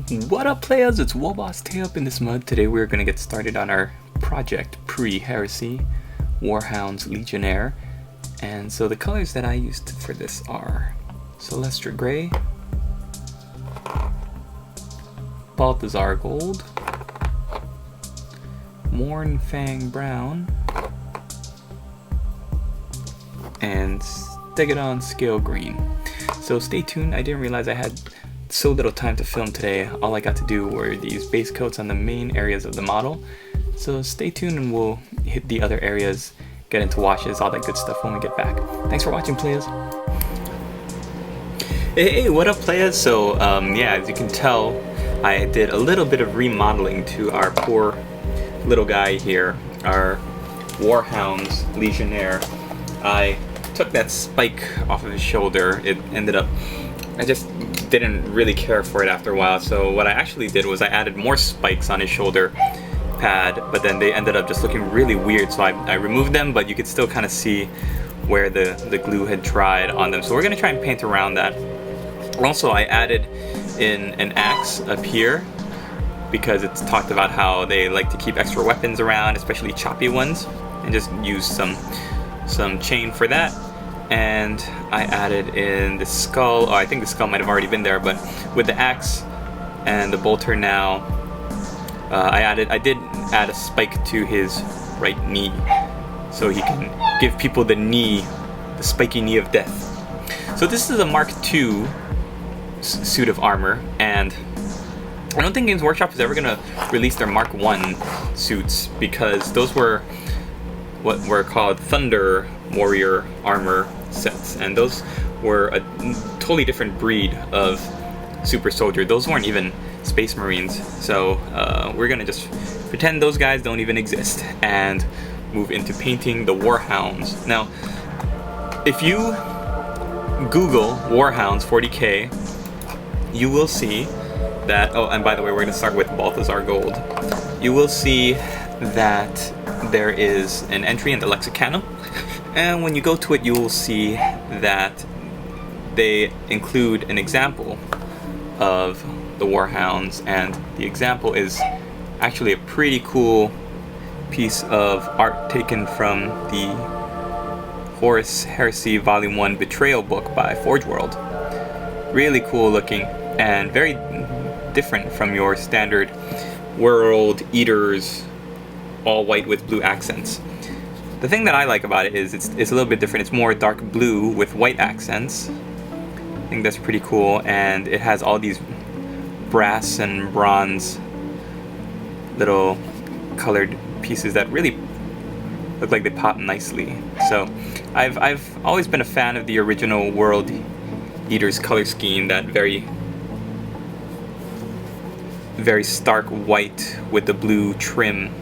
What up, players? It's Woboss Tay up in this mud. Today we're going to get started on our project pre-heresy, Hounds Legionnaire. And so the colors that I used for this are Celestra Gray, Balthazar Gold, Mornfang Brown, and Stegodon Scale Green. So stay tuned. I didn't realize I had so little time to film today. All I got to do were these base coats on the main areas of the model. So stay tuned and we'll hit the other areas, get into washes, all that good stuff when we get back. Thanks for watching, players. Hey, what up, players? So yeah, as you can tell, I did a little bit of remodeling to our poor little guy here, our Hounds Legionnaire. I took that spike off of his shoulder. It ended up, I just didn't really care for it after a while, so what I actually did was I added more spikes on his shoulder pad, but then they ended up just looking really weird, so I removed them, but you could still kind of see where the glue had dried on them. So we're going to try and paint around that. Also, I added in an axe up here because it's talked about how they like to keep extra weapons around, especially choppy ones, and just use some chain for that. And I added in the skull. Oh, I think the skull might have already been there, but with the axe and the bolter now, I did add a spike to his right knee, so he can give people the spiky knee of death. So this is a Mark II suit of armor, and I don't think Games Workshop is ever gonna release their Mark I suits, because those were what were called Thunder Warrior armor sets, and those were a totally different breed of super soldier. Those weren't even Space Marines, so we're gonna just pretend those guys don't even exist and move into painting the Warhounds. Now, if you Google Warhounds 40K, you will see that, oh, and by the way, we're gonna start with Balthazar Gold. You will see that there is an entry in the Lexicanum, and when you go to it, you will see that they include an example of the Warhounds, and the example is actually a pretty cool piece of art taken from the Horus Heresy Volume 1 Betrayal book by Forge World. Really cool looking and very different from your standard World Eaters all white with blue accents. The thing that I like about it is it's a little bit different. It's more dark blue with white accents. I think that's pretty cool, and it has all these brass and bronze little colored pieces that really look like they pop nicely. So I've always been a fan of the original World Eaters color scheme, that very stark white with the blue trim.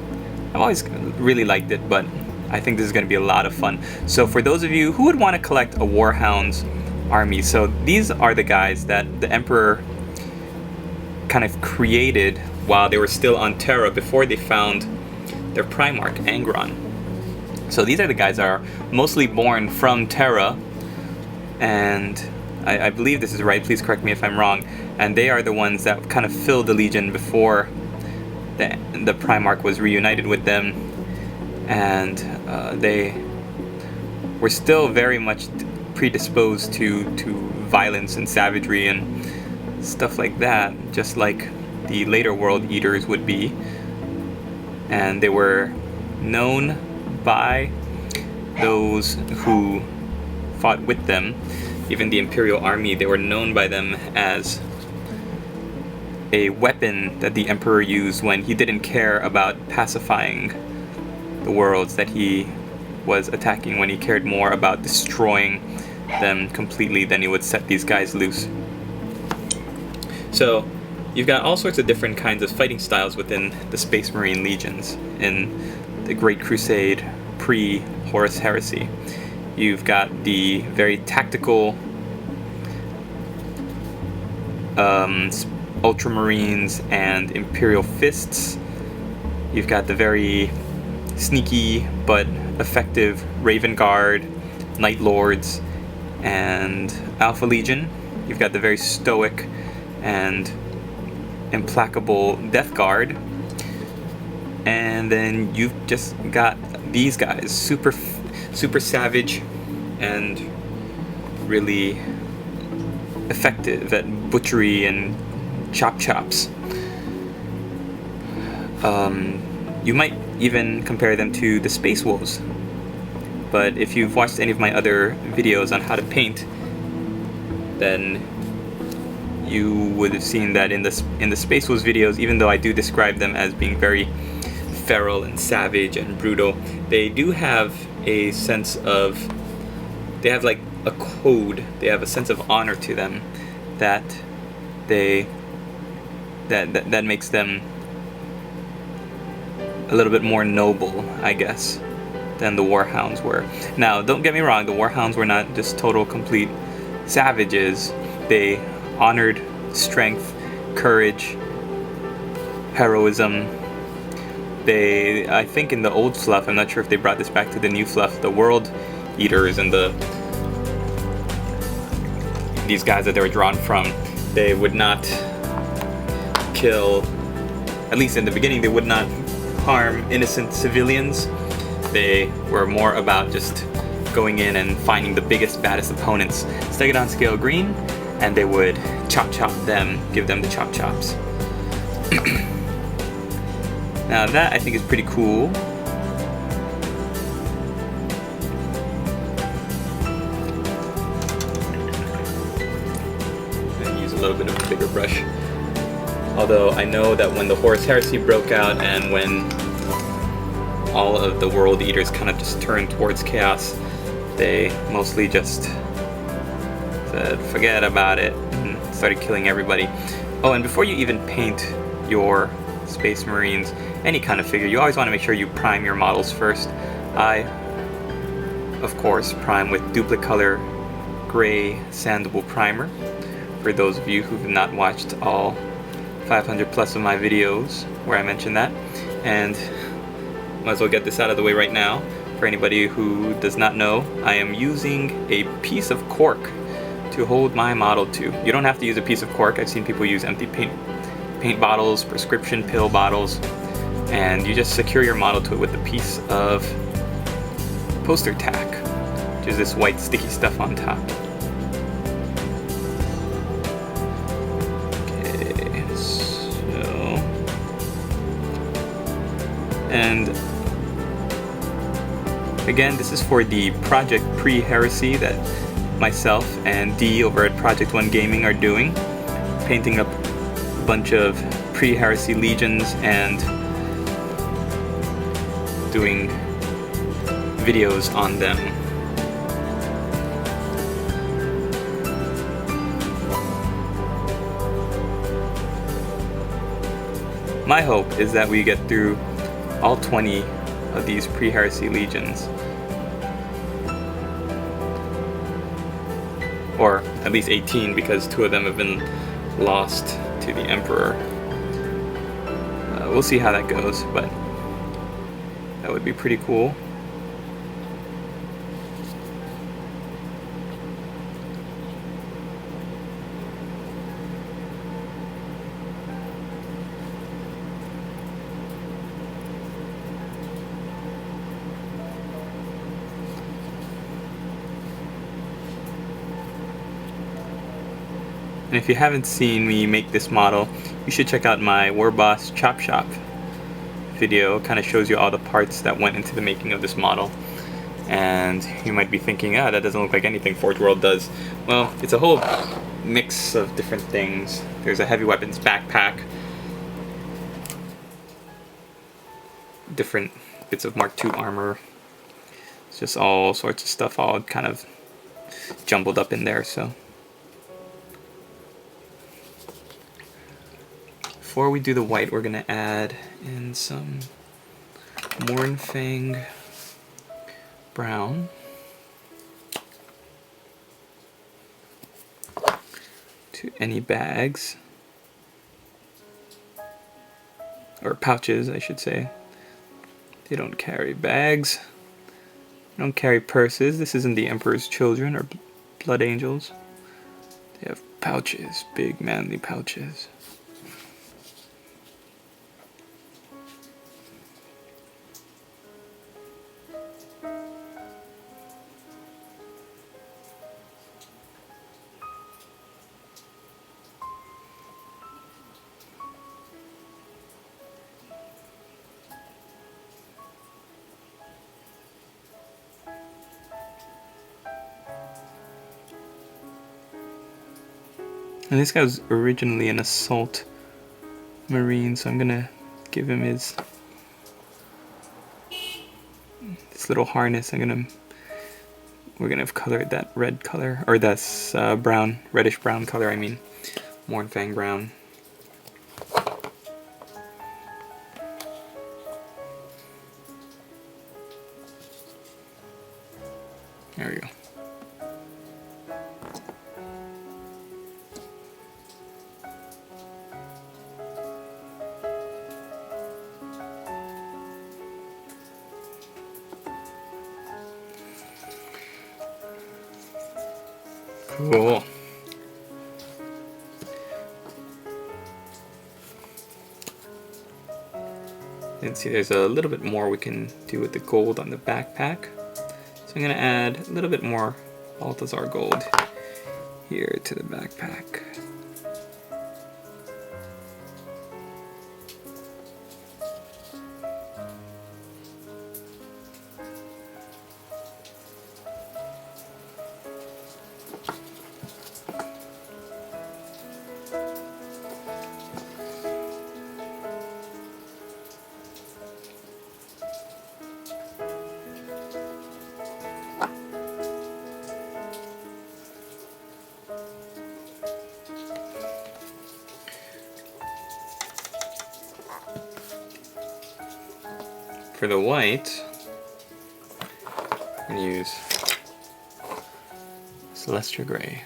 I've always really liked it, but I think this is going to be a lot of fun. So for those of you who would want to collect a Warhounds army, so these are the guys that the Emperor kind of created while they were still on Terra before they found their Primarch, Angron. So these are the guys that are mostly born from Terra, and I believe this is right, please correct me if I'm wrong, and they are the ones that kind of filled the Legion before the Primarch was reunited with them, and they were still very much predisposed to violence and savagery and stuff like that, just like the later World Eaters would be. And they were known by those who fought with them, even the Imperial Army. They were known by them as a weapon that the Emperor used when he didn't care about pacifying the worlds that he was attacking, when he cared more about destroying them completely than he would set these guys loose. So you've got all sorts of different kinds of fighting styles within the Space Marine legions in the Great Crusade pre-Horus Heresy. You've got the very tactical Ultramarines and Imperial Fists. You've got the very sneaky but effective Raven Guard, Night Lords, and Alpha Legion. You've got the very stoic and implacable death guard, and then you've just got these guys, super savage and really effective at butchery and chops. You might even compare them to the Space Wolves, but if you've watched any of my other videos on how to paint, then you would have seen that in the Space Wolves videos, even though I do describe them as being very feral and savage and brutal, they do have a sense of, they have like a code, they have a sense of honor to them that that makes them a little bit more noble, I guess, than the Warhounds were. Now, don't get me wrong, the Warhounds were not just total complete savages. They honored strength, courage, heroism. I think in the old fluff, I'm not sure if they brought this back to the new fluff, the World Eaters and these guys that they were drawn from, they would not kill, at least in the beginning, they would not harm innocent civilians. They were more about just going in and finding the biggest, baddest opponents, Stegodon scale green, and they would chop them, give them the chops. Now that I think is pretty cool. And use a little bit of a bigger brush. Although I know that when the Horus Heresy broke out and when all of the World Eaters kind of just turned towards chaos, they mostly just said forget about it and started killing everybody. Oh, and before you even paint your Space Marines, any kind of figure, you always want to make sure you prime your models first. I, of course, prime with Duplicolor Gray Sandable Primer, for those of you who have not watched all 500 plus of my videos where I mention that. And might as well get this out of the way right now. For anybody who does not know, I am using a piece of cork to hold my model to. You don't have to use a piece of cork. I've seen people use empty paint bottles, prescription pill bottles, and you just secure your model to it with a piece of poster tack, which is this white sticky stuff on top. And again, this is for the Project Pre-Heresy that myself and Dee over at Project One Gaming are doing, painting up a bunch of Pre-Heresy legions and doing videos on them. My hope is that we get through all 20 of these Pre-Heresy legions. Or at least 18, because 2 of them have been lost to the Emperor. We'll see how that goes, but that would be pretty cool. And if you haven't seen me make this model, you should check out my Warboss Chop Shop video. It kind of shows you all the parts that went into the making of this model. And you might be thinking, ah, that doesn't look like anything Forge World does. Well, it's a whole mix of different things. There's a heavy weapons backpack, different bits of Mark II armor. It's just all sorts of stuff all kind of jumbled up in there, so. Before we do the white, we're going to add in some Mournfang brown to any bags, or pouches I should say. They don't carry bags, they don't carry purses. This isn't the Emperor's Children or Blood Angels. They have pouches, big manly pouches. And this guy was originally an assault marine, so I'm gonna give him his little harness. We're gonna have colored that red color, or that's brown, reddish brown color. I mean, Mornfang brown. There we go. Cool. And see, there's a little bit more we can do with the gold on the backpack. So I'm gonna add a little bit more Balthazar gold here to the backpack. For the white, I'm going to use Celestial Gray.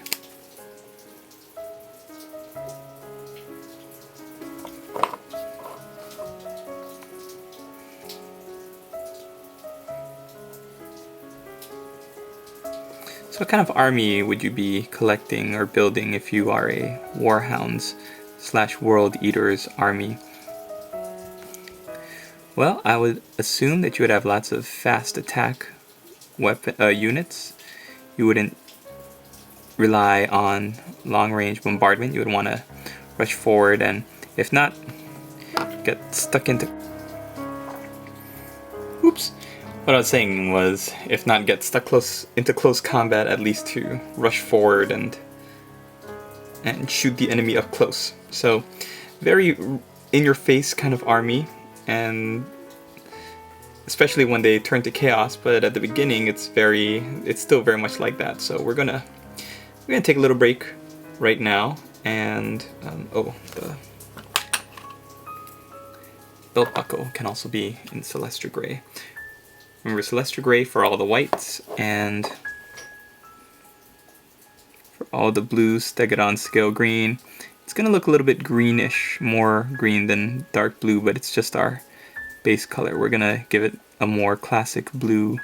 So what kind of army would you be collecting or building if you are a Warhounds / World Eaters army? Well, I would assume that you would have lots of fast attack weapon units. You wouldn't rely on long-range bombardment. You would want to rush forward and, if not, get stuck into... Oops! What I was saying was, if not get stuck into close combat, at least to rush forward and shoot the enemy up close. So, very in-your-face kind of army. And especially when they turn to chaos, but at the beginning it's still very much like that. So we're gonna take a little break right now, and the belt buckle can also be in Celestial Gray. Remember, Celestial Gray for all the whites, and for all the blues, Stegodon Scale Green. It's going to look a little bit greenish, more green than dark blue, but it's just our base color. We're going to give it a more classic blue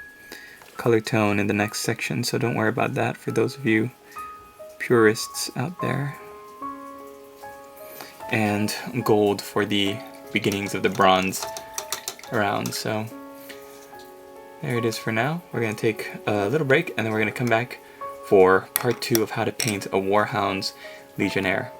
color tone in the next section, so don't worry about that for those of you purists out there. And gold for the beginnings of the bronze round. So there it is for now. We're going to take a little break, and then we're going to come back for part 2 of how to paint a Warhounds Legionnaire.